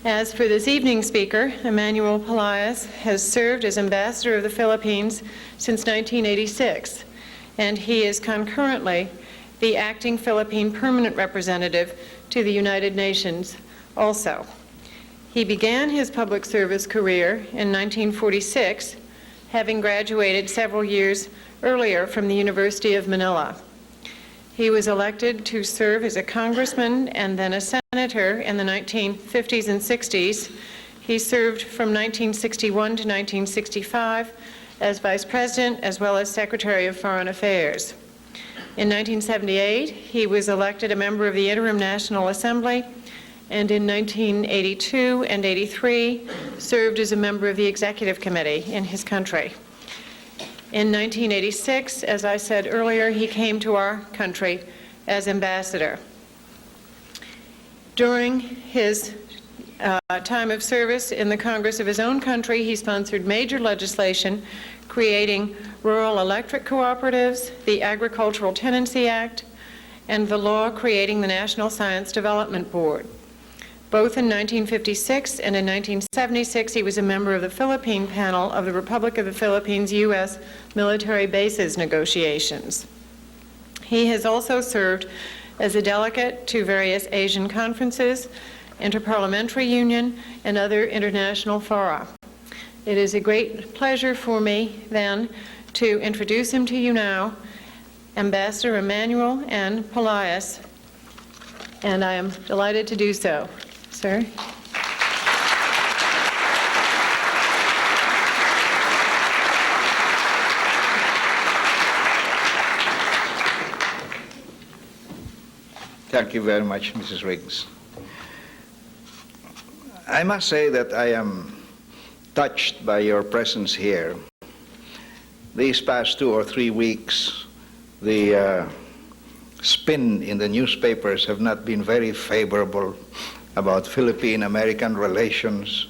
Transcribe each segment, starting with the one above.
As for this evening's speaker, Emmanuel Pelaez has served as ambassador of the Philippines since 1986, and he is concurrently the acting Philippine permanent representative to the United Nations also. He began his public service career in 1946, having graduated several years earlier from the University of Manila. He was elected to serve as a congressman and then a senator in the 1950s and 60s. He served from 1961 to 1965 as vice president as well as secretary of foreign affairs. In 1978, he was elected a member of the Interim National Assembly, and in 1982 and 83 served as a member of the Executive Committee in his country. In 1986, as I said earlier, he came to our country as ambassador. During his time of service in the Congress of his own country, he sponsored major legislation creating rural electric cooperatives, the Agricultural Tenancy Act, and the law creating the National Science Development Board. Both in 1956 and in 1976, he was a member of the Philippine panel of the Republic of the Philippines-US military bases negotiations. He has also served as a delegate to various Asian conferences, Interparliamentary Union, and other international fora. It is a great pleasure for me, then, to introduce him to you now, Ambassador Emmanuel N. Pelaez, and I am delighted to do so. Sir? Thank you very much, Mrs. Riggs. I must say that I am touched by your presence here. These past 2 or 3 weeks, the spin in the newspapers have not been very favorable about Philippine-American relations,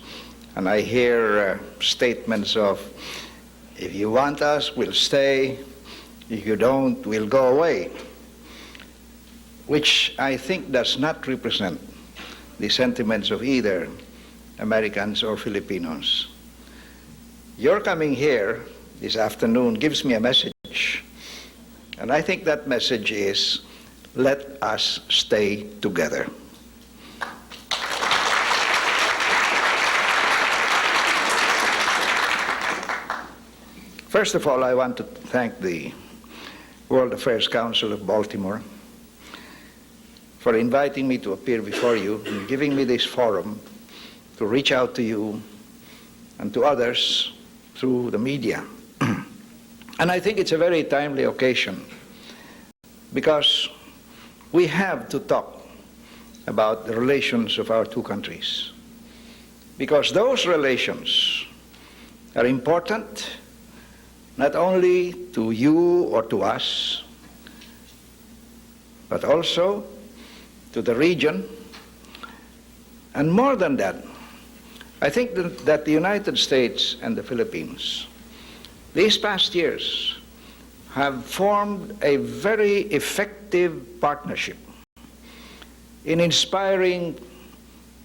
and I hear statements of, if you want us, we'll stay, if you don't, we'll go away, which I think does not represent the sentiments of either Americans or Filipinos. Your coming here this afternoon gives me a message, and I think that message is, let us stay together. First of all, I want to thank the World Affairs Council of Baltimore for inviting me to appear before you and giving me this forum to reach out to you and to others through the media. And I think it's a very timely occasion because we have to talk about the relations of our two countries, because those relations are important not only to you or to us, but also to the region. And more than that, I think that the United States and the Philippines, these past years, have formed a very effective partnership in inspiring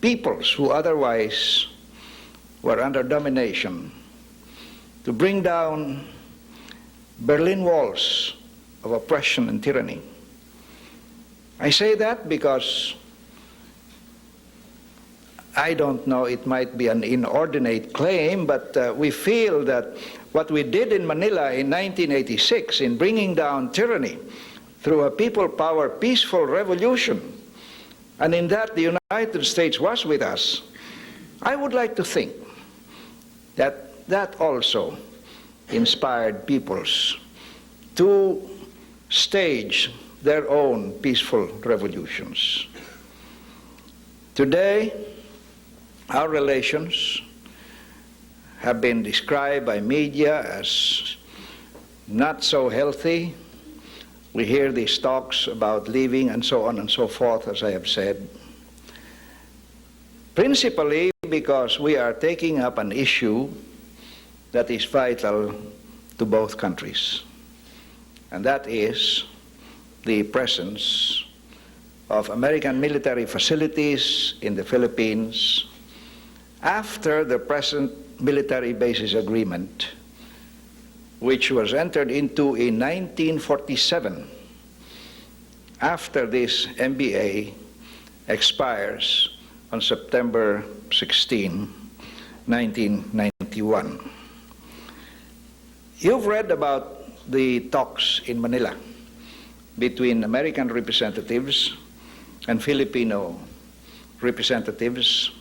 peoples who otherwise were under domination to bring down Berlin walls of oppression and tyranny. I say that because I don't know, it might be an inordinate claim, but we feel that what we did in Manila in 1986 in bringing down tyranny through a people power peaceful revolution, and in that the United States was with us, I would like to think that that also inspired peoples to stage their own peaceful revolutions. Today, our relations have been described by media as not so healthy. We hear these talks about leaving and so on and so forth, as I have said. Principally because we are taking up an issue that is vital to both countries, and that is the presence of American military facilities in the Philippines after the present military bases agreement, which was entered into in 1947, after this MBA expires on September 16, 1991. You've read about the talks in Manila between American representatives and Filipino representatives,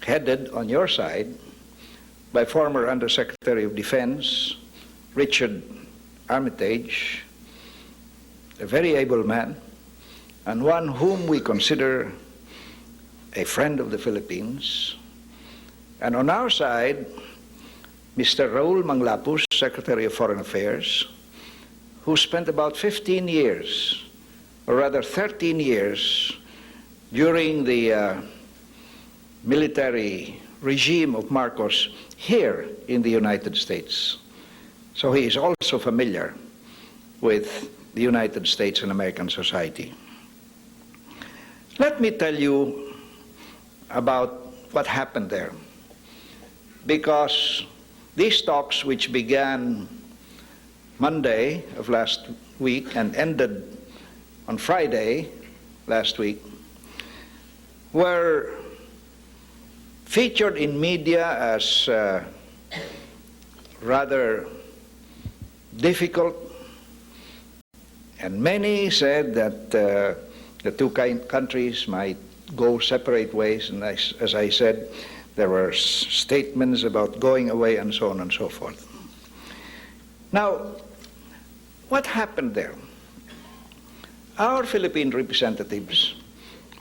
headed on your side by former Undersecretary of Defense Richard Armitage, a very able man, and one whom we consider a friend of the Philippines. And on our side, Mr. Raul Manglapus, Secretary of Foreign Affairs, who spent about 15 years, or rather 13 years, during the military regime of Marcos here in the United States. So he is also familiar with the United States and American society. Let me tell you about what happened there, because these talks, which began Monday of last week and ended on Friday last week, were featured in media as rather difficult, and many said that the two countries might go separate ways, and as I said, there were statements about going away and so on and so forth. Now, what happened there? Our Philippine representatives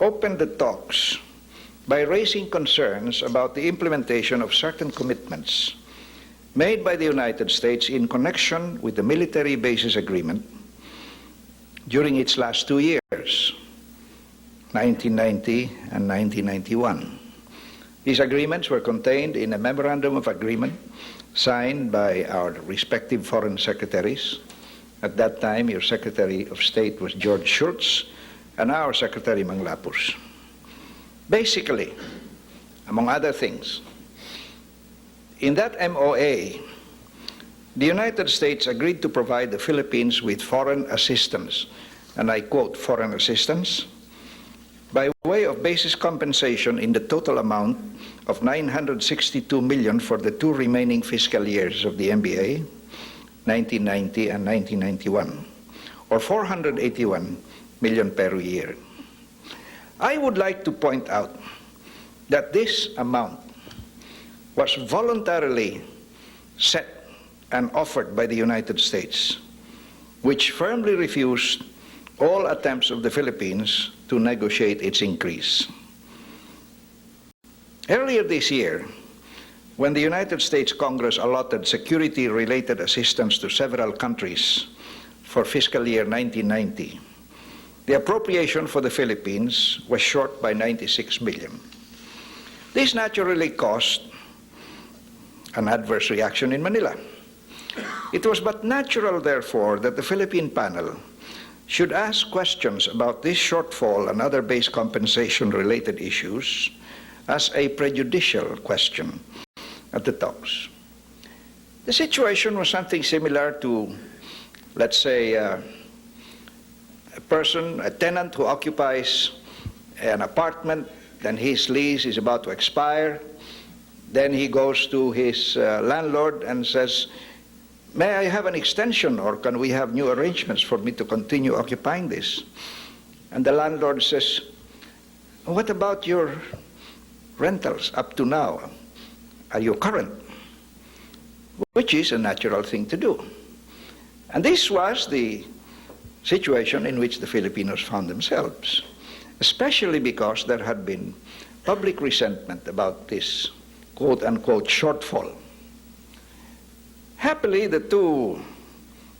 opened the talks by raising concerns about the implementation of certain commitments made by the United States in connection with the military bases agreement during its last 2 years, 1990 and 1991. These agreements were contained in a memorandum of agreement signed by our respective foreign secretaries. At that time, your Secretary of State was George Shultz, and our Secretary Manglapus. Basically, among other things, in that MOA, the United States agreed to provide the Philippines with foreign assistance, and I quote, foreign assistance, by way of basis compensation in the total amount of $962 million for the 2 remaining fiscal years of the MBA, 1990 and 1991, or $481 million per year. I would like to point out that this amount was voluntarily set and offered by the United States, which firmly refused all attempts of the Philippines to negotiate its increase. Earlier this year, when the United States Congress allotted security-related assistance to several countries for fiscal year 1990, the appropriation for the Philippines was short by $96 million. This naturally caused an adverse reaction in Manila. It was but natural, therefore, that the Philippine panel should ask questions about this shortfall and other base compensation-related issues as a prejudicial question at the talks. The situation was something similar to, let's say, a tenant who occupies an apartment, then his lease is about to expire, then he goes to his landlord and says, "May I have an extension, or can we have new arrangements for me to continue occupying this?" And the landlord says, "What about your rentals up to now? Are you current?" Which is a natural thing to do. And this was the situation in which the Filipinos found themselves, especially because there had been public resentment about this quote-unquote shortfall. Happily, the two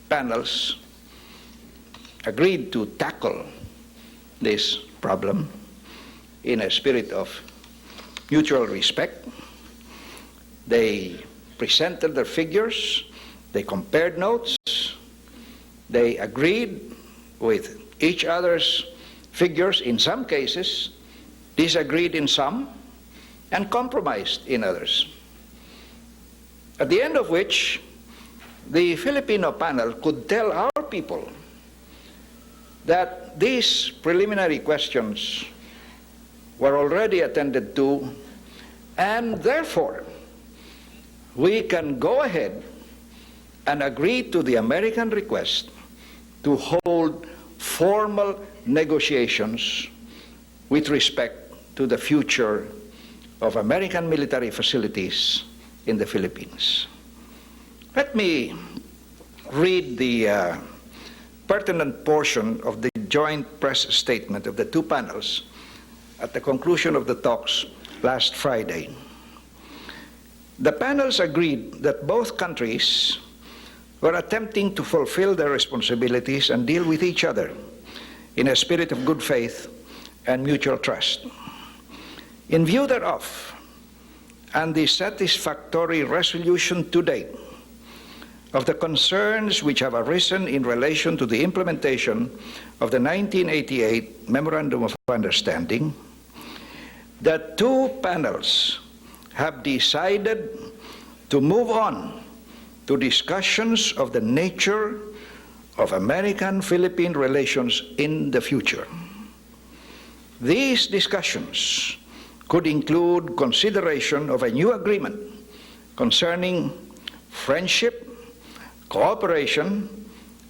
panels agreed to tackle this problem in a spirit of mutual respect. They presented their figures, they compared notes, they agreed with each other's figures in some cases, disagreed in some, and compromised in others. At the end of which, the Filipino panel could tell our people that these preliminary questions were already attended to, and therefore we can go ahead and agree to the American request to hold formal negotiations with respect to the future of American military facilities in the Philippines. Let me read the pertinent portion of the joint press statement of the two panels at the conclusion of the talks last Friday. The panels agreed that both countries were attempting to fulfill their responsibilities and deal with each other in a spirit of good faith and mutual trust. In view thereof, and the satisfactory resolution to date of the concerns which have arisen in relation to the implementation of the 1988 Memorandum of Understanding, the two panels have decided to move on to discussions of the nature of American-Philippine relations in the future. These discussions could include consideration of a new agreement concerning friendship, cooperation,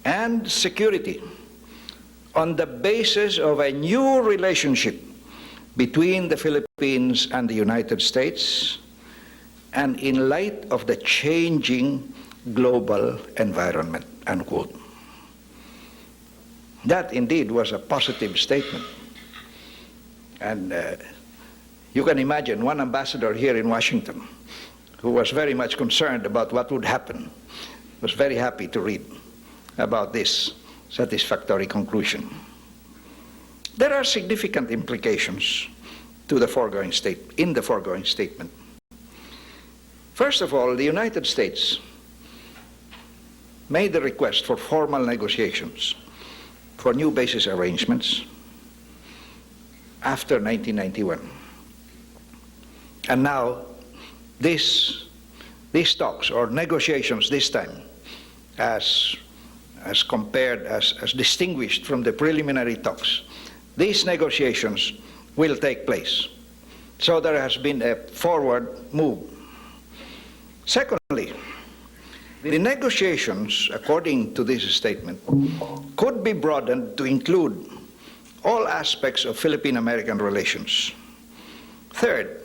and security on the basis of a new relationship between the Philippines and the United States, and in light of the changing global environment, unquote. That indeed was a positive statement. And you can imagine one ambassador here in Washington who was very much concerned about what would happen, was very happy to read about this satisfactory conclusion. There are significant implications to the foregoing in the foregoing statement. First of all, the United States made the request for formal negotiations for new basis arrangements after 1991. And now these talks or negotiations this time, as distinguished from the preliminary talks, these negotiations will take place. So there has been a forward move. Secondly, the negotiations, according to this statement, could be broadened to include all aspects of Philippine-American relations. Third,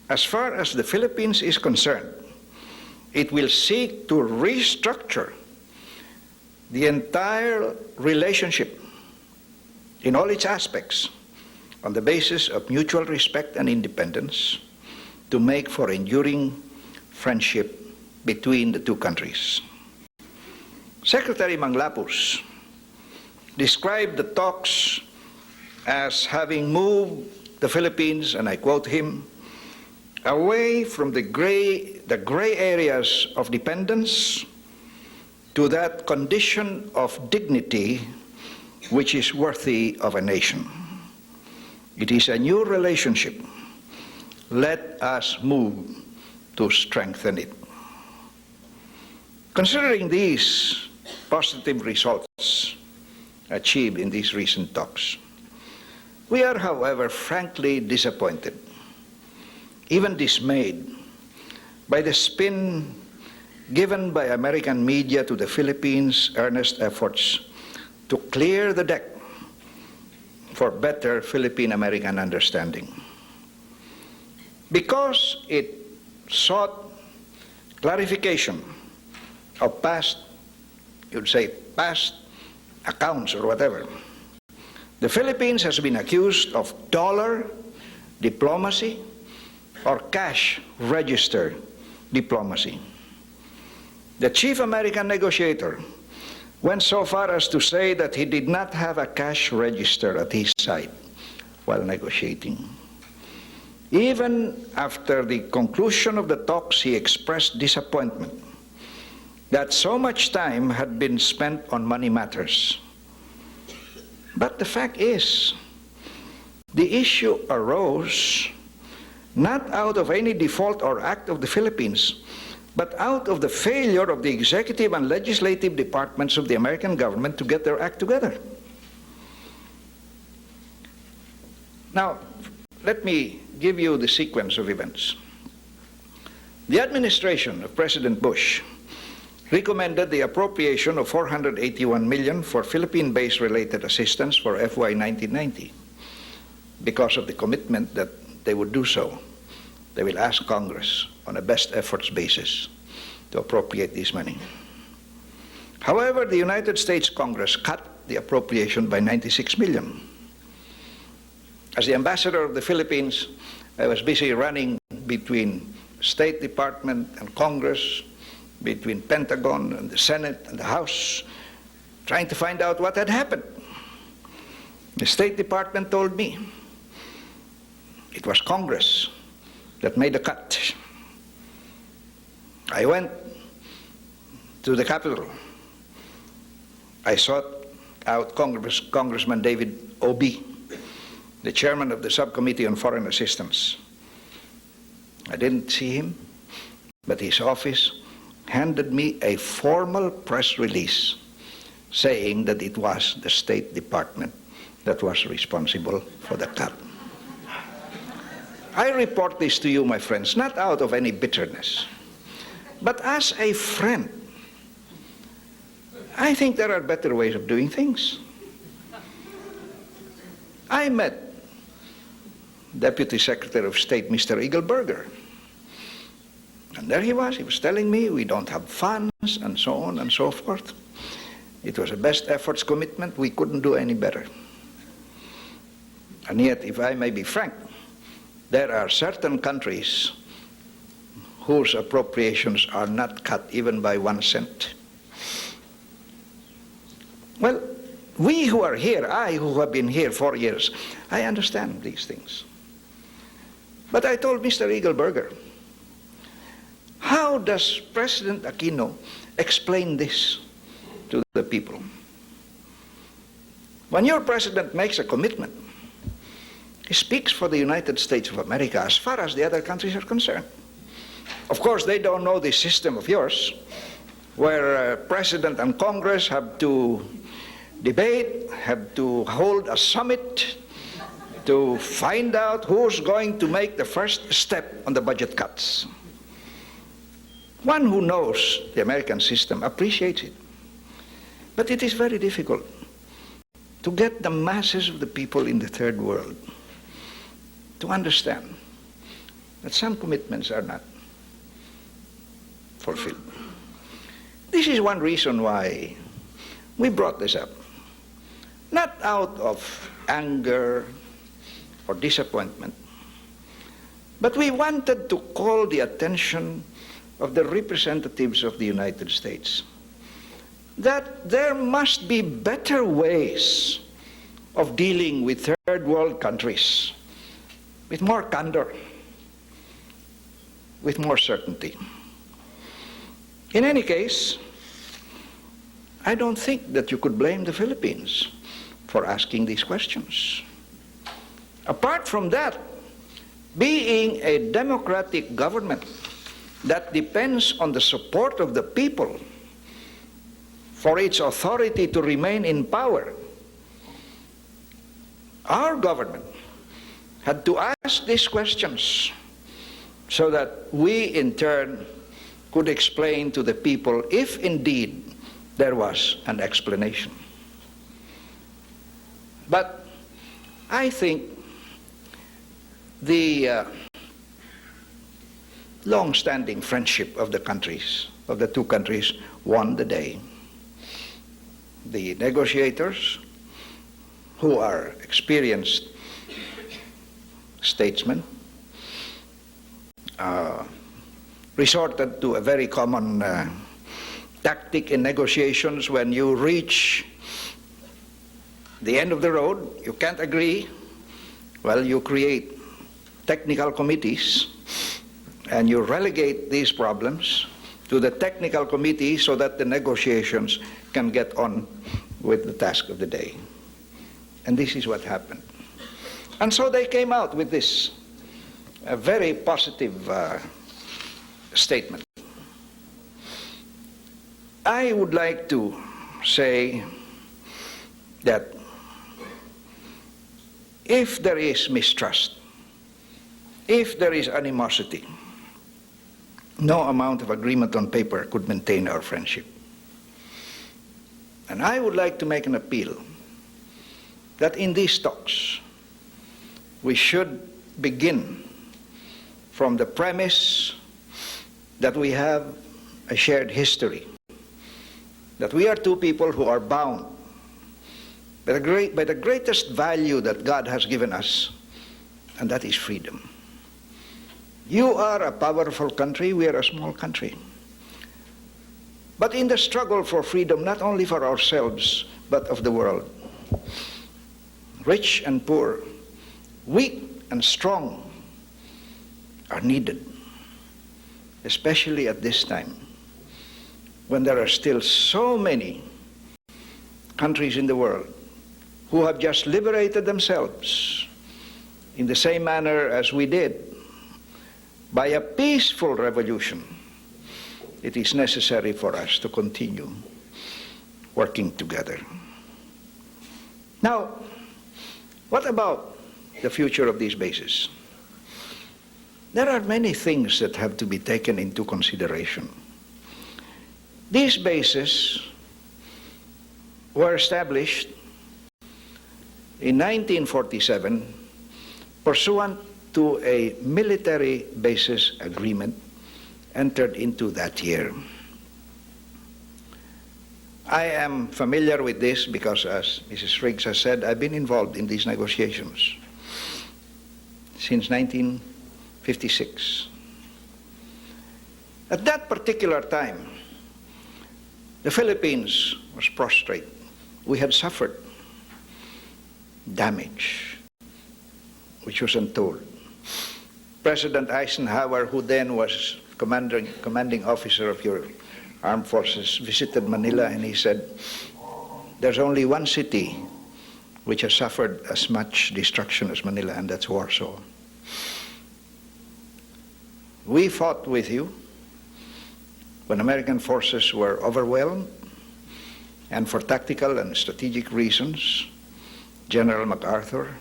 as far as the Philippines is concerned, it will seek to restructure the entire relationship in all its aspects on the basis of mutual respect and independence to make for enduring friendship between the two countries. Secretary Manglapus described the talks as having moved the Philippines, and I quote him, away from the gray areas of dependence to that condition of dignity which is worthy of a nation. It is a new relationship. Let us move to strengthen it. Considering these positive results achieved in these recent talks, we are, however, frankly disappointed, even dismayed, by the spin given by American media to the Philippines' earnest efforts to clear the deck for better Philippine-American understanding. Because it sought clarification of past accounts or whatever, the Philippines has been accused of dollar diplomacy or cash register diplomacy. The chief American negotiator went so far as to say that he did not have a cash register at his side while negotiating. Even after the conclusion of the talks, he expressed disappointment that so much time had been spent on money matters. But the fact is, the issue arose not out of any default or act of the Philippines, but out of the failure of the executive and legislative departments of the American government to get their act together. Now, let me give you the sequence of events. The administration of President Bush recommended the appropriation of $481 million for Philippine-based related assistance for FY 1990 because of the commitment that they would do so. They will ask Congress on a best efforts basis to appropriate this money. However, the United States Congress cut the appropriation by $96 million. As the ambassador of the Philippines, I was busy running between State Department and Congress, between Pentagon and the Senate and the House, trying to find out what had happened. The State Department told me it was Congress that made the cut. I went to the Capitol. I sought out Congressman David O.B., the chairman of the Subcommittee on Foreign Assistance. I didn't see him, but his office handed me a formal press release saying that it was the State Department that was responsible for the cut. I report this to you, my friends, not out of any bitterness, but as a friend. I think there are better ways of doing things. I met Deputy Secretary of State, Mr. Eagleburger. And there he was telling me we don't have funds and so on and so forth. It was a best efforts commitment. We couldn't do any better. And yet, if I may be frank, there are certain countries whose appropriations are not cut even by 1 cent. Well, we who are here, I who have been here 4 years, I understand these things. But I told Mr. Eagleburger, how does President Aquino explain this to the people? When your president makes a commitment, he speaks for the United States of America as far as the other countries are concerned. Of course, they don't know the system of yours, where President and Congress have to debate, have to hold a summit to find out who's going to make the first step on the budget cuts. One who knows the American system appreciates it. But it is very difficult to get the masses of the people in the third world to understand that some commitments are not fulfilled. This is one reason why we brought this up. Not out of anger or disappointment, but we wanted to call the attention of the representatives of the United States that there must be better ways of dealing with third world countries, with more candor, with more certainty. In any case, I don't think that you could blame the Philippines for asking these questions. Apart from that, being a democratic government that depends on the support of the people for its authority to remain in power, our government had to ask these questions so that we in turn could explain to the people if indeed there was an explanation. But I think the long-standing friendship of the countries, of the two countries, won the day. The negotiators, who are experienced statesmen, resorted to a very common tactic in negotiations. When you reach the end of the road, you can't agree, well, you create technical committees and you relegate these problems to the technical committee so that the negotiations can get on with the task of the day. And this is what happened. And so they came out with this a very positive statement. I would like to say that if there is mistrust, if there is animosity, no amount of agreement on paper could maintain our friendship. And I would like to make an appeal that in these talks, we should begin from the premise that we have a shared history, that we are two people who are bound by the greatest value that God has given us, and that is freedom. You are a powerful country, we are a small country. But in the struggle for freedom, not only for ourselves, but of the world, rich and poor, weak and strong are needed, especially at this time, when there are still so many countries in the world who have just liberated themselves in the same manner as we did by a peaceful revolution. It is necessary for us to continue working together. Now, what about the future of these bases? There are many things that have to be taken into consideration. These bases were established in 1947 pursuant to a military bases agreement entered into that year. I am familiar with this because, as Mrs. Riggs has said, I've been involved in these negotiations since 1956. At that particular time, the Philippines was prostrate. We had suffered damage, which was untold. President Eisenhower, who then was commanding officer of your armed forces, visited Manila, and he said, there's only one city which has suffered as much destruction as Manila, and that's Warsaw. We fought with you when American forces were overwhelmed, and for tactical and strategic reasons, General MacArthur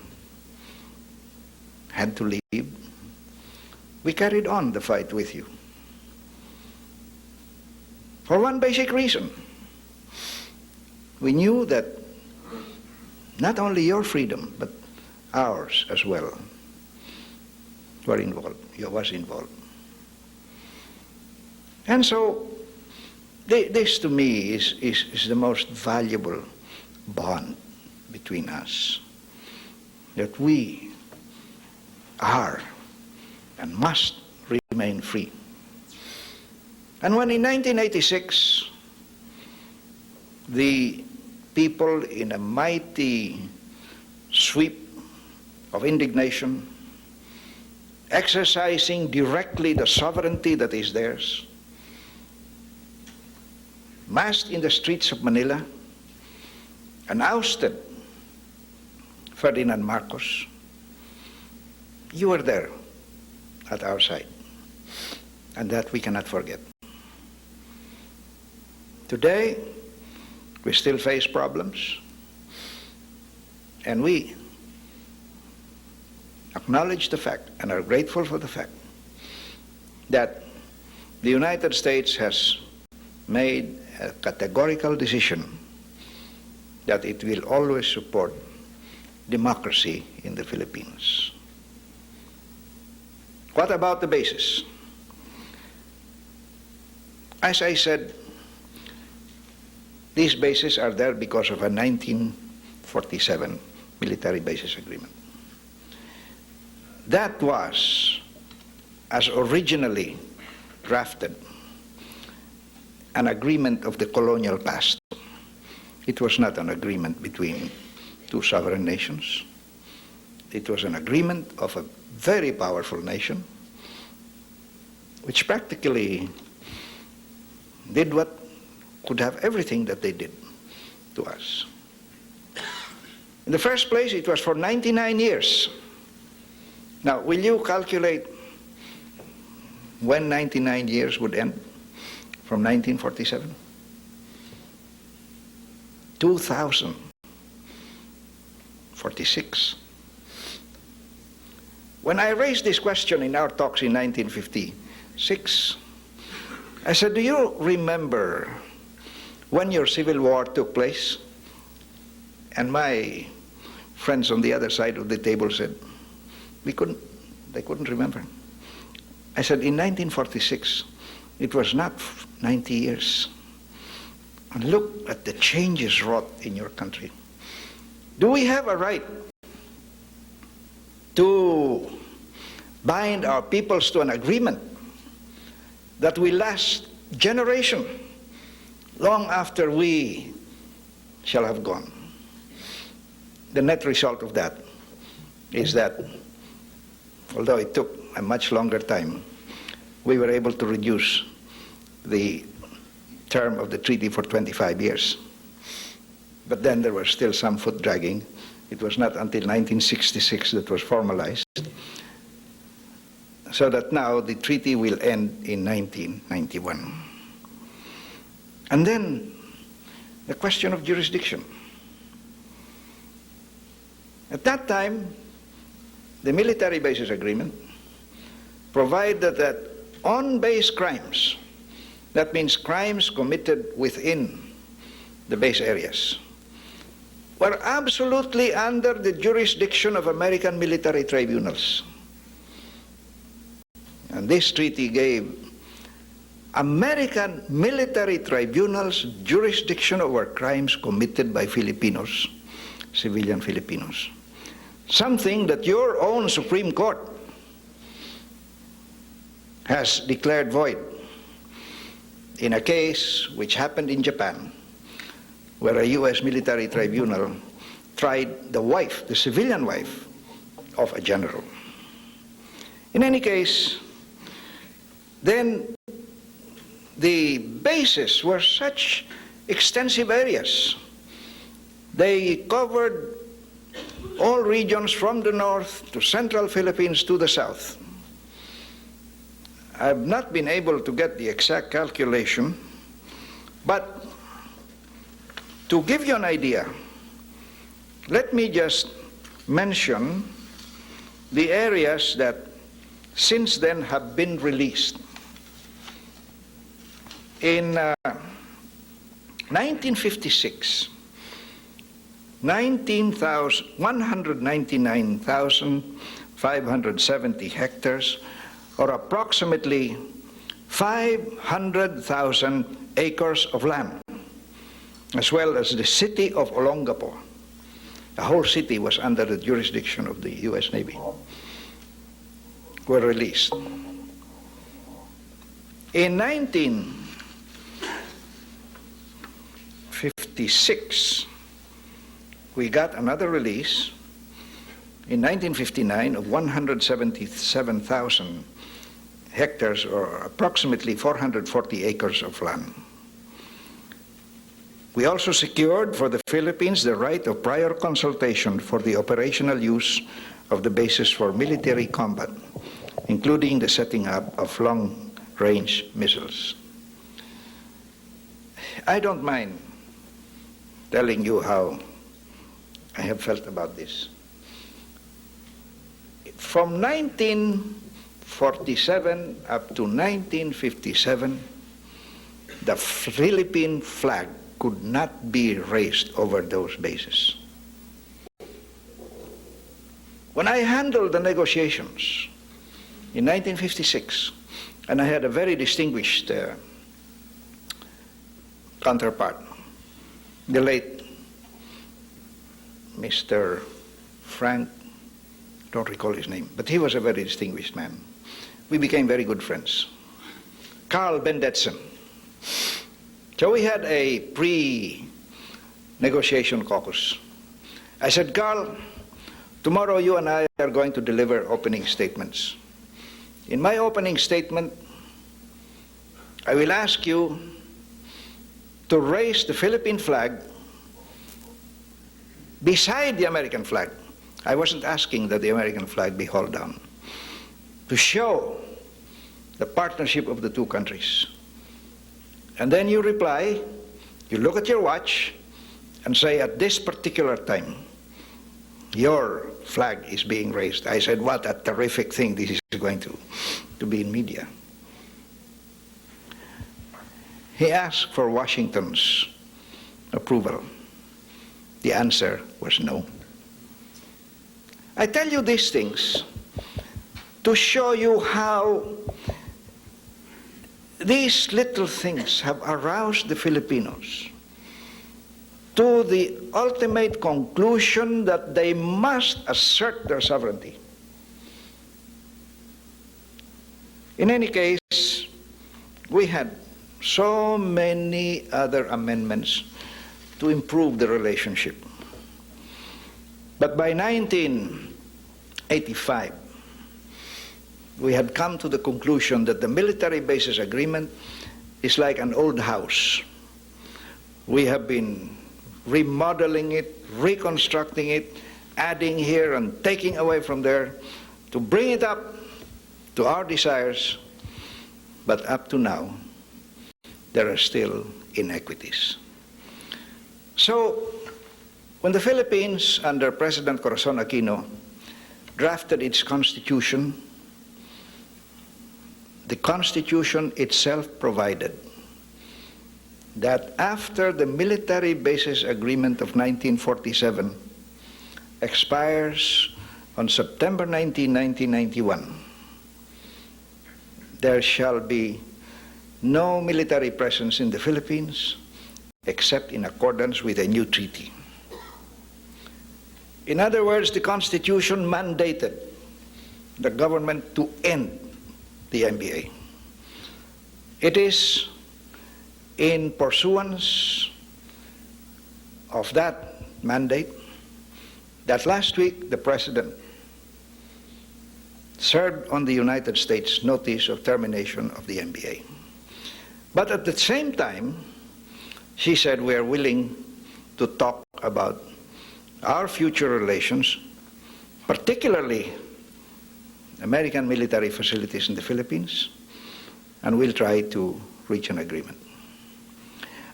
had to leave. We carried on the fight with you for one basic reason. We knew that not only your freedom, but ours as well was involved. And so this to me is the most valuable bond between us, that we are and must remain free. And when in 1986, the people in a mighty sweep of indignation, exercising directly the sovereignty that is theirs, massed in the streets of Manila and ousted Ferdinand Marcos, you were there at our side, and that we cannot forget. Today, we still face problems, and we acknowledge the fact and are grateful for the fact that the United States has made a categorical decision that it will always support democracy in the Philippines. What about the bases? As I said, these bases are there because of a 1947 military bases agreement. That was, as originally drafted, an agreement of the colonial past. It was not an agreement between two sovereign nations. It was an agreement of a very powerful nation which practically did what could have everything that they did to us. In the first place, it was for 99 years Now, will you calculate when 99 years would end from 1947? 2046. When I raised this question in our talks in 1956, I said, do you remember when your civil war took place? And my friends on the other side of the table said, they couldn't remember. I said, in 1946, it was not 90 years. And look at the changes wrought in your country. Do we have a right to bind our peoples to an agreement that will last generation long after we shall have gone? The net result of that is that, although it took a much longer time, we were able to reduce the term of the treaty for 25 years. But then there was still some foot dragging. It was not until 1966 that was formalized, so that now the treaty will end in 1991. And then the question of jurisdiction. At that time, the military bases agreement provided that on base crimes, that means crimes committed within the base areas, were absolutely under the jurisdiction of American military tribunals. And this treaty gave American military tribunals jurisdiction over crimes committed by Filipinos, civilian Filipinos. Something that your own Supreme Court has declared void in a case which happened in Japan, where a U.S. military tribunal tried the wife, the civilian wife, of a general. In any case, then the bases were such extensive areas. They covered all regions from the north to central Philippines to the south. I've not been able to get the exact calculation, but to give you an idea, let me just mention the areas that since then have been released. In 1956, 199,570 hectares, or approximately 500,000 acres of land, as well as the city of Olongapo. The whole city was under the jurisdiction of the U.S. Navy, were released. In 1956, we got another release in 1959 of 177,000 hectares, or approximately 440 acres of land. We also secured for the Philippines the right of prior consultation for the operational use of the bases for military combat, including the setting up of long-range missiles. I don't mind telling you how I have felt about this. From 1947 up to 1957, the Philippine flag could not be raised over those bases. When I handled the negotiations in 1956, and I had a very distinguished counterpart, the late Mr. Frank, don't recall his name, but he was a very distinguished man. We became very good friends. Carl Bendetson. So we had a pre-negotiation caucus. I said, Carl, tomorrow you and I are going to deliver opening statements. In my opening statement, I will ask you to raise the Philippine flag beside the American flag. I wasn't asking that the American flag be hauled down. to show the partnership of the two countries. And then you reply, you look at your watch and say, at this particular time, your flag is being raised. I said, what a terrific thing this is going to be in media. He asked for Washington's approval. The answer was no. I tell you these things to show you how these little things have aroused the Filipinos to the ultimate conclusion that they must assert their sovereignty. In any case, we had so many other amendments to improve the relationship. But by 1985, we had come to the conclusion that the military bases agreement is like an old house. We have been remodeling it, reconstructing it, adding here and taking away from there to bring it up to our desires, but up to now, there are still inequities. So, when the Philippines, under President Corazon Aquino, drafted its constitution, the constitution itself provided that after the military bases agreement of 1947 expires on September 19, 1991, there shall be no military presence in the Philippines except in accordance with a new treaty. In other words, the Constitution mandated the government to end the MBA. It is in pursuance of that mandate that last week the President served on the United States notice of termination of the MBA. But at the same time, she said we are willing to talk about our future relations, particularly American military facilities in the Philippines, and we'll try to reach an agreement.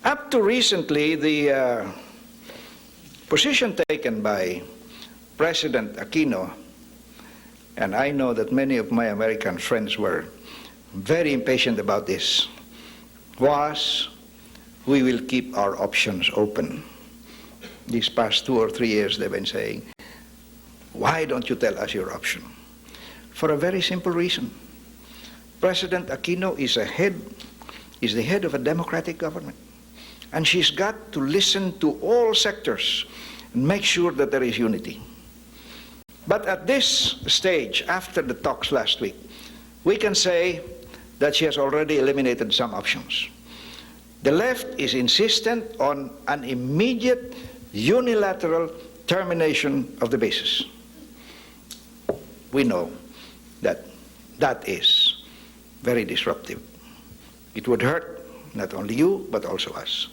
Up to recently, the position taken by President Aquino, and I know that many of my American friends were very impatient about this, was we will keep our options open. These past 2 or 3 years they've been saying, why don't you tell us your option? For a very simple reason. President Aquino is the head of a democratic government. And she's got to listen to all sectors and make sure that there is unity. But at this stage, after the talks last week, we can say that she has already eliminated some options. The left is insistent on an immediate unilateral termination of the bases. We know that that is very disruptive. It would hurt not only you, but also us.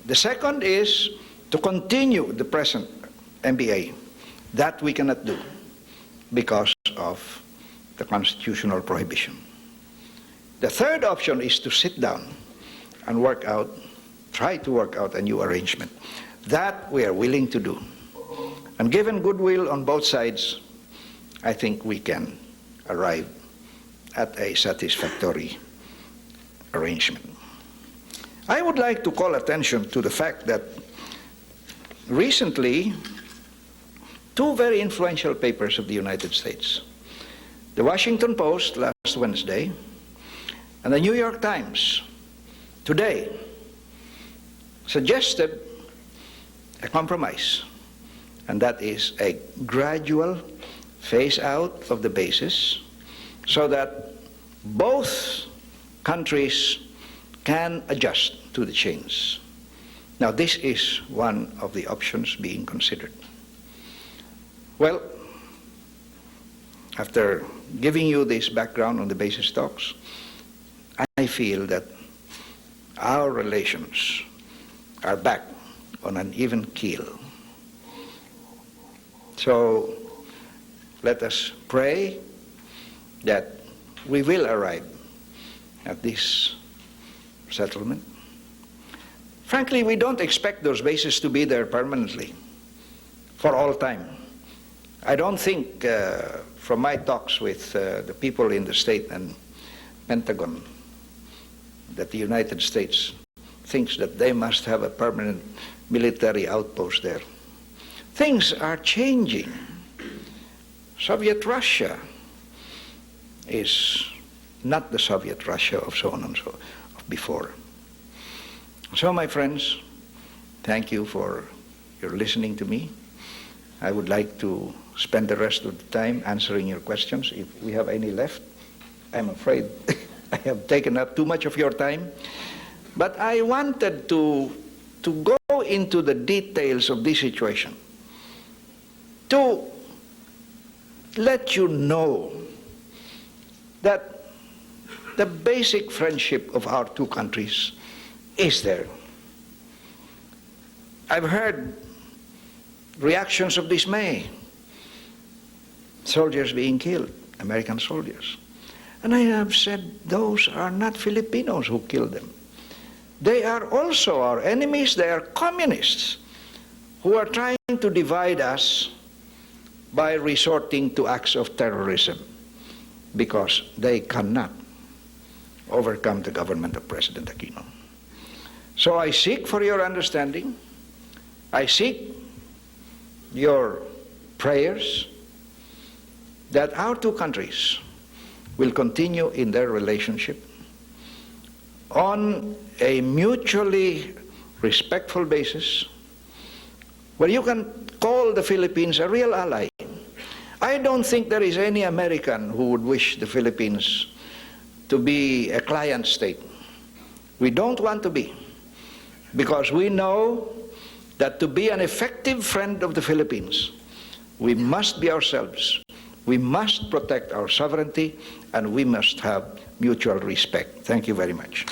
The second is to continue the present MBA. That we cannot do because of the constitutional prohibition. The third option is to sit down and try to work out a new arrangement. That we are willing to do. And given goodwill on both sides, I think we can arrive at a satisfactory arrangement. I would like to call attention to the fact that recently, 2 very influential papers of the United States, the Washington Post last Wednesday and the New York Times today, suggested a compromise, and that is a gradual phase out of the bases so that both countries can adjust to the change. Now, this is one of the options being considered. Well, after giving you this background on the basis talks, I feel that our relations are back on an even keel. So let us pray that we will arrive at this settlement. Frankly, we don't expect those bases to be there permanently for all time. I don't think, from my talks with the people in the State and Pentagon, that the United States thinks that they must have a permanent military outpost there. Things are changing. Soviet Russia is not the Soviet Russia of so on and so of before. So, my friends, thank you for your listening to me. I would like to spend the rest of the time answering your questions, if we have any left. I'm afraid I have taken up too much of your time. But I wanted to go into the details of this situation, to let you know that the basic friendship of our two countries is there. I've heard reactions of dismay, soldiers being killed, American soldiers. And I have said, those are not Filipinos who killed them. They are also our enemies. They are communists who are trying to divide us by resorting to acts of terrorism because they cannot overcome the government of President Aquino. So I seek for your understanding. I seek your prayers that our two countries will continue in their relationship on a mutually respectful basis where you can call the Philippines a real ally. I don't think there is any American who would wish the Philippines to be a client state. We don't want to be, because we know that to be an effective friend of the Philippines, we must be ourselves. We must protect our sovereignty, and we must have mutual respect. Thank you very much.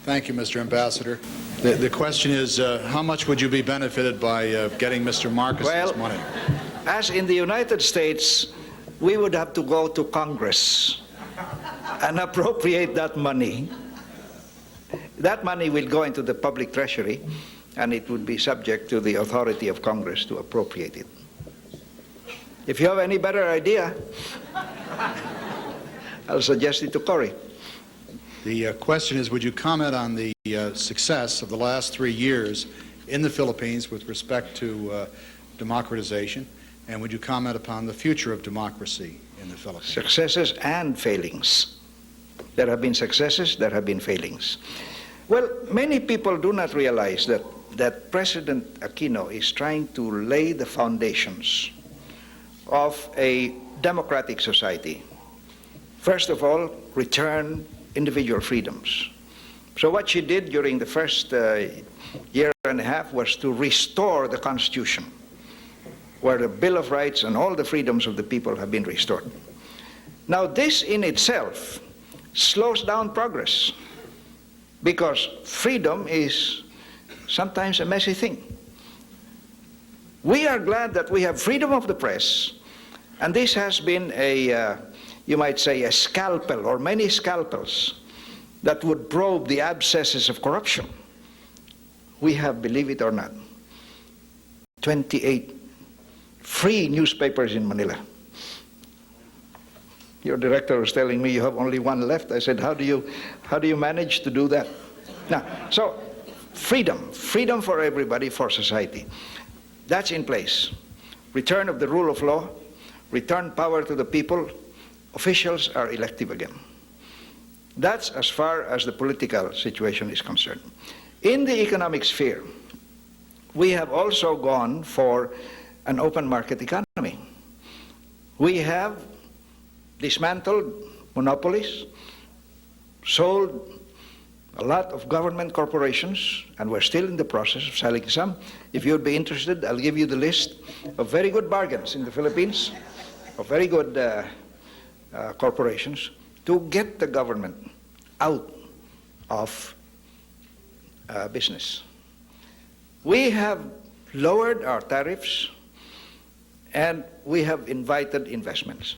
Thank you, Mr. Ambassador. The question is, how much would you be benefited by getting Mr. Marcos's money? As in the United States, we would have to go to Congress and appropriate that money. That money will go into the public treasury, and it would be subject to the authority of Congress to appropriate it. If you have any better idea, I'll suggest it to Cory. The question is, would you comment on the success of the last 3 years in the Philippines with respect to democratization, and would you comment upon the future of democracy in the Philippines? Successes and failings. There have been successes, there have been failings. Well, many people do not realize that President Aquino is trying to lay the foundations of a democratic society. First of all, return individual freedoms. So what she did during the first year and a half was to restore the Constitution, where the Bill of Rights and all the freedoms of the people have been restored. Now, this in itself slows down progress, because freedom is sometimes a messy thing. We are glad that we have freedom of the press, and this has been a you might say a scalpel, or many scalpels, that would probe the abscesses of corruption. We have, believe it or not, 28 free newspapers in Manila. Your director was telling me you have only one left. I said, how do you manage to do that? Now, so freedom for everybody, for society. That's in place. Return of the rule of law, return power to the people. Officials are elective again. That's as far as the political situation is concerned. In the economic sphere, we have also gone for an open market economy. We have dismantled monopolies, sold a lot of government corporations, and we're still in the process of selling some. If you'd be interested, I'll give you the list of very good bargains in the Philippines, of very good corporations, to get the government out of business. We have lowered our tariffs and we have invited investments.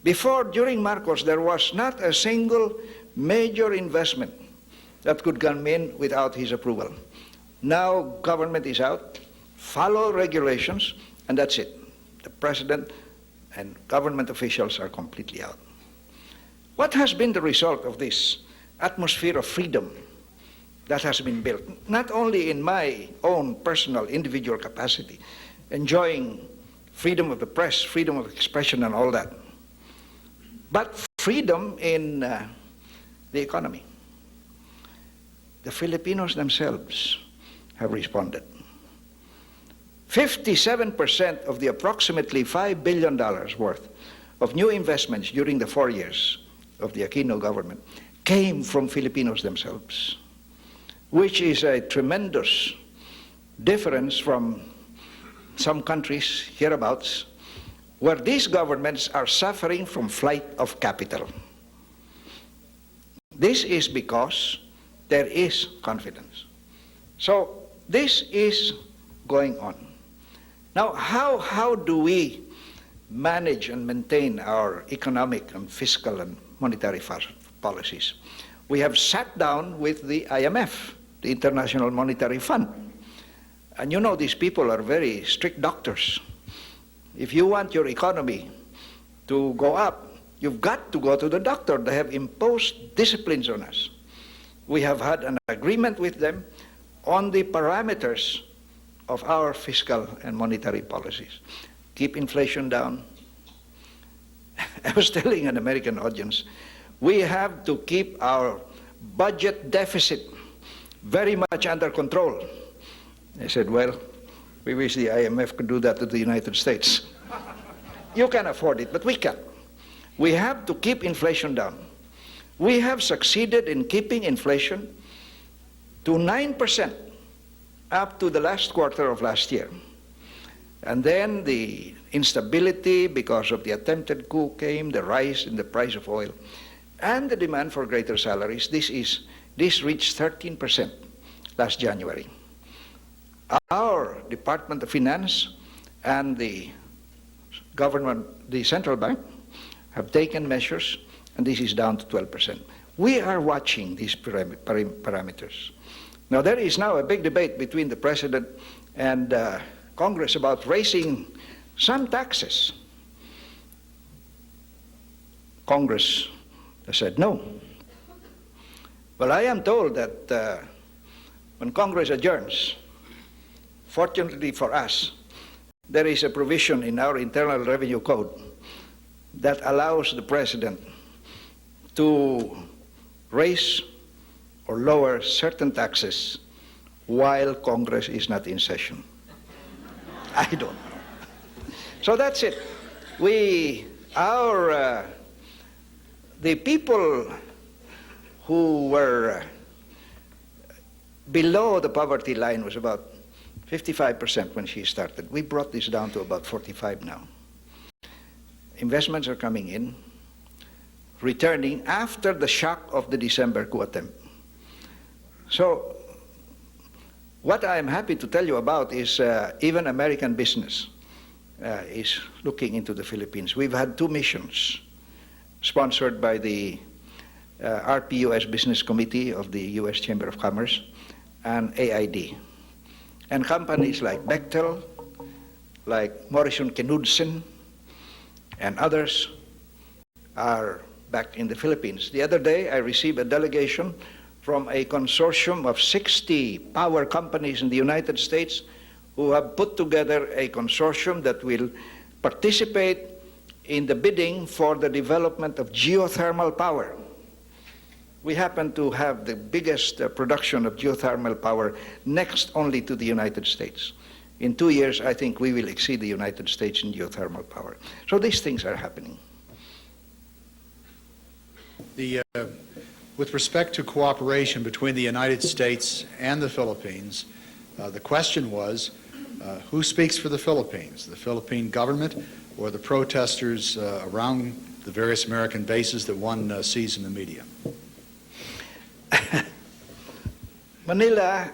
Before, during Marcos, there was not a single major investment that could come in without his approval. Now government is out, follow regulations, and that's it. The president and government officials are completely out. What has been the result of this atmosphere of freedom that has been built? Not only in my own personal individual capacity, enjoying freedom of the press, freedom of expression and all that, but freedom in the economy. The Filipinos themselves have responded. 57% of the approximately $5 billion worth of new investments during the 4 years of the Aquino government came from Filipinos themselves, which is a tremendous difference from some countries hereabouts where these governments are suffering from flight of capital. This is because there is confidence. So this is going on. Now, how do we manage and maintain our economic and fiscal and monetary policies? We have sat down with the IMF, the International Monetary Fund. And you know these people are very strict doctors. If you want your economy to go up, you've got to go to the doctor. They have imposed disciplines on us. We have had an agreement with them on the parameters of our fiscal and monetary policies. Keep inflation down. I was telling an American audience, we have to keep our budget deficit very much under control. I said, well, we wish the IMF could do that to the United States. You can afford it, but we can't. We have to keep inflation down. We have succeeded in keeping inflation to 9% up to the last quarter of last year. And then the instability because of the attempted coup came, the rise in the price of oil, and the demand for greater salaries. This reached 13% last January. Our Department of Finance and the government, the central bank, have taken measures, and this is down to 12%. We are watching these parameters. Now, there is now a big debate between the President and Congress about raising some taxes. Congress has said no. Well, I am told that when Congress adjourns, fortunately for us, there is a provision in our Internal Revenue Code that allows the President to raise or lower certain taxes while Congress is not in session. I don't know. So that's it. The people who were below the poverty line was about 55% when she started. We brought this down to about 45 now. Investments are coming in, returning after the shock of the December coup attempt. So what I am happy to tell you about is even American business is looking into the Philippines. We've had 2 missions sponsored by the RP-US Business Committee of the U.S. Chamber of Commerce and AID. And companies like Bechtel, like Morrison Knudsen, and others are back in the Philippines. The other day, I received a delegation from a consortium of 60 power companies in the United States who have put together a consortium that will participate in the bidding for the development of geothermal power. We happen to have the biggest production of geothermal power next only to the United States. In 2 years, I think we will exceed the United States in geothermal power. So these things are happening. With respect to cooperation between the United States and the Philippines, the question was, who speaks for the Philippines, the Philippine government or the protesters around the various American bases that one sees in the media? Manila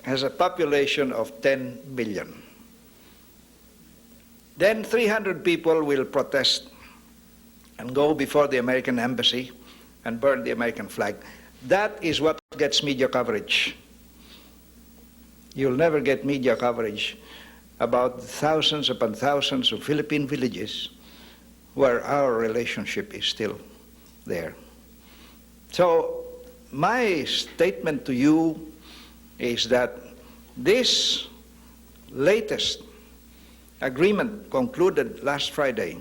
has a population of 10 million. Then 300 people will protest and go before the American embassy and burn the American flag. That is what gets media coverage. You'll never get media coverage about thousands upon thousands of Philippine villages where our relationship is still there. So my statement to you is that this latest agreement concluded last Friday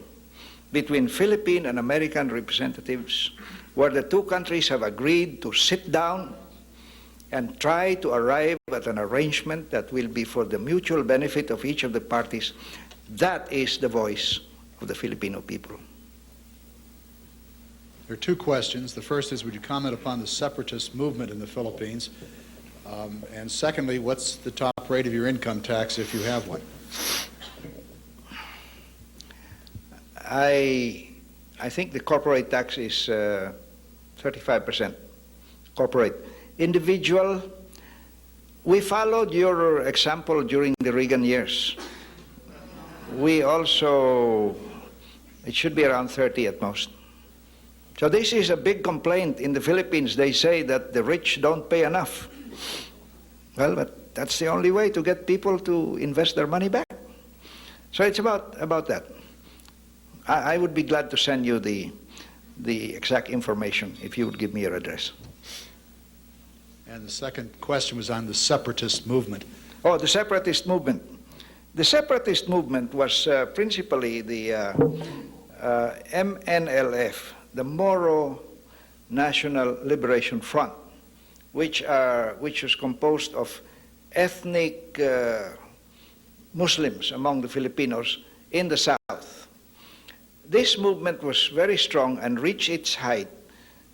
between Philippine and American representatives, where the two countries have agreed to sit down and try to arrive at an arrangement that will be for the mutual benefit of each of the parties, that is the voice of the Filipino people. There are two questions. The first is, would you comment upon the separatist movement in the Philippines? And secondly, what's the top rate of your income tax if you have one? I think the corporate tax is 35%. Corporate. Individual, we followed your example during the Reagan years. We also, it should be around 30 at most. So this is a big complaint in the Philippines. They say that the rich don't pay enough. Well, but that's the only way to get people to invest their money back. So it's about that. I would be glad to send you the exact information if you would give me your address. And the second question was on the separatist movement. Oh, the separatist movement. The separatist movement was principally the MNLF, the Moro National Liberation Front, which was composed of ethnic Muslims among the Filipinos in the South. This movement was very strong and reached its height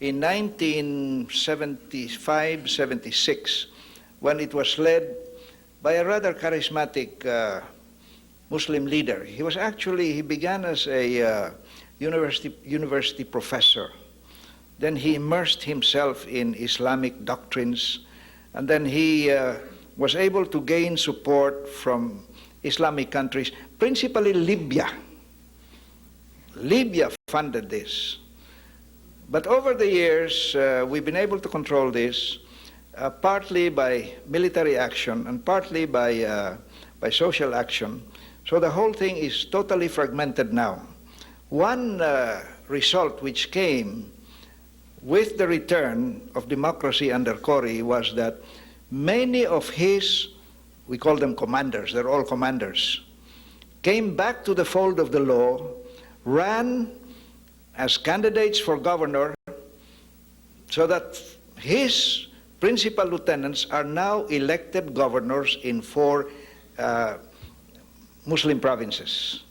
in 1975-76, when it was led by a rather charismatic Muslim leader. He began as a university professor. Then he immersed himself in Islamic doctrines, and then he was able to gain support from Islamic countries, principally Libya. Libya funded this. But over the years, we've been able to control this, partly by military action and partly by social action. So the whole thing is totally fragmented now. One result which came with the return of democracy under Cory was that many of his, we call them commanders, they're all commanders, came back to the fold of the law, ran as candidates for governor, so that his principal lieutenants are now elected governors in 4 Muslim provinces.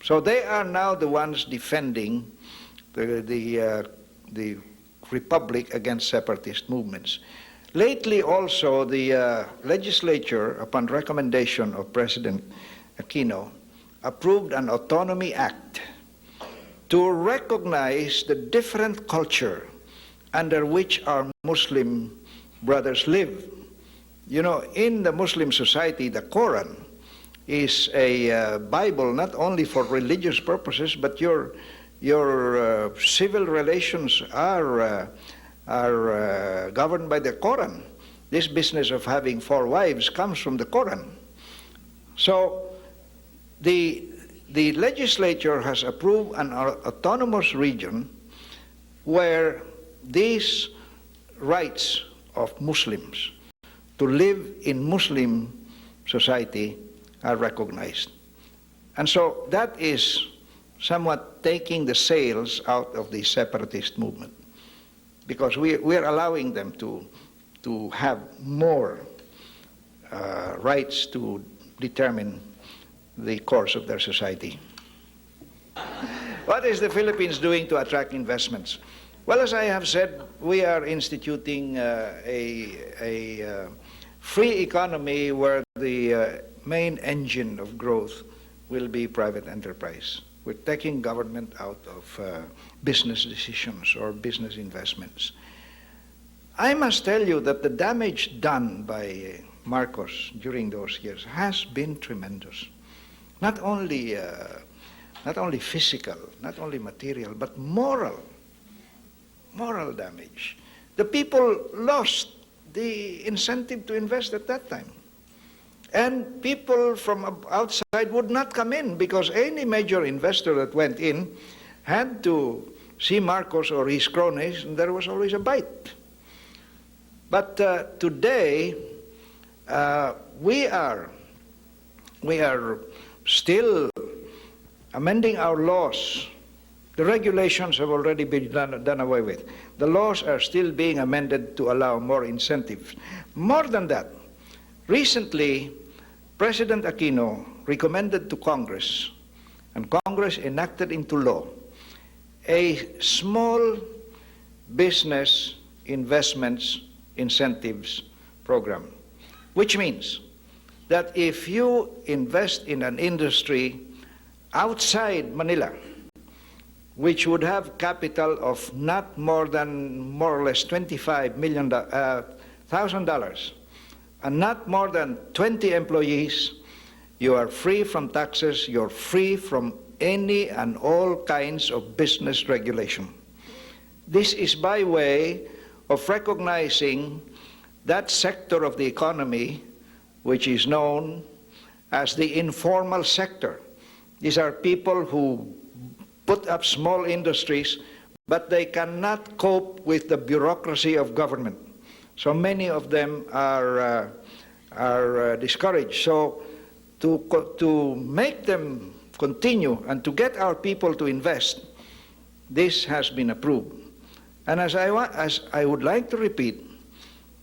So they are now the ones defending the republic against separatist movements. Lately also, the legislature, upon recommendation of President Aquino, approved an autonomy act to recognize the different culture under which our Muslim brothers live. You know, in the Muslim society, the Quran is a Bible not only for religious purposes, but your civil relations are governed by the Quran. This business of having 4 wives comes from the Quran. So the legislature has approved an autonomous region where these rights of Muslims to live in Muslim society are recognized. And so that is somewhat taking the sails out of the separatist movement, because we are allowing them to have more rights to determine the course of their society. What is the Philippines doing to attract investments? Well, as I have said, we are instituting a free economy where the main engine of growth will be private enterprise. We're taking government out of business decisions or business investments. I must tell you that the damage done by Marcos during those years has been tremendous. Not only physical, not only material, but moral damage. The people lost the incentive to invest at that time. And people from outside would not come in because any major investor that went in had to see Marcos or his cronies, and there was always a bite. But today, we are still amending our laws. The regulations have already been done away with. The laws are still being amended to allow more incentives. More than that, recently, President Aquino recommended to Congress, and Congress enacted into law, a small business investments incentives program, which means that if you invest in an industry outside Manila, which would have capital of not more than more or less $25,000, and not more than 20 employees, you are free from taxes, you're free from any and all kinds of business regulation. This is by way of recognizing that sector of the economy which is known as the informal sector. These are people who put up small industries, but they cannot cope with the bureaucracy of government. So many of them are discouraged. So to make them continue and to get our people to invest, this has been approved. And as I would like to repeat,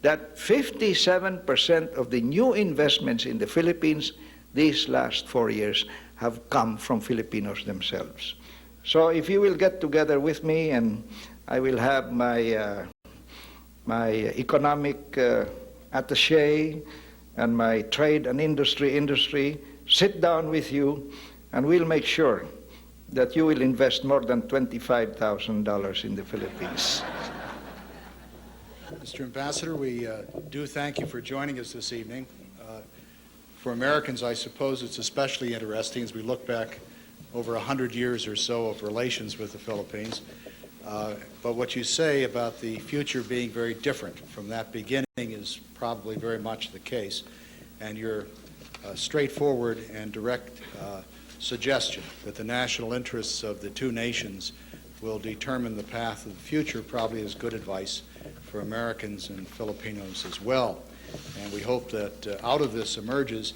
that 57% of the new investments in the Philippines these last 4 years have come from Filipinos themselves. So if you will get together with me, and I will have my economic attaché and my trade and industry sit down with you, and we'll make sure that you will invest more than $25,000 in the Philippines. Mr. Ambassador, we do thank you for joining us this evening. For Americans, I suppose it's especially interesting as we look back over 100 years or so of relations with the Philippines. But what you say about the future being very different from that beginning is probably very much the case. And your straightforward and direct suggestion that the national interests of the two nations will determine the path of the future probably is good advice for Americans and Filipinos as well. And we hope that out of this emerges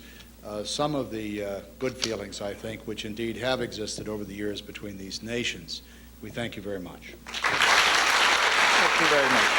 some of the good feelings, I think, which indeed have existed over the years between these nations. We thank you very much. Thank you very much.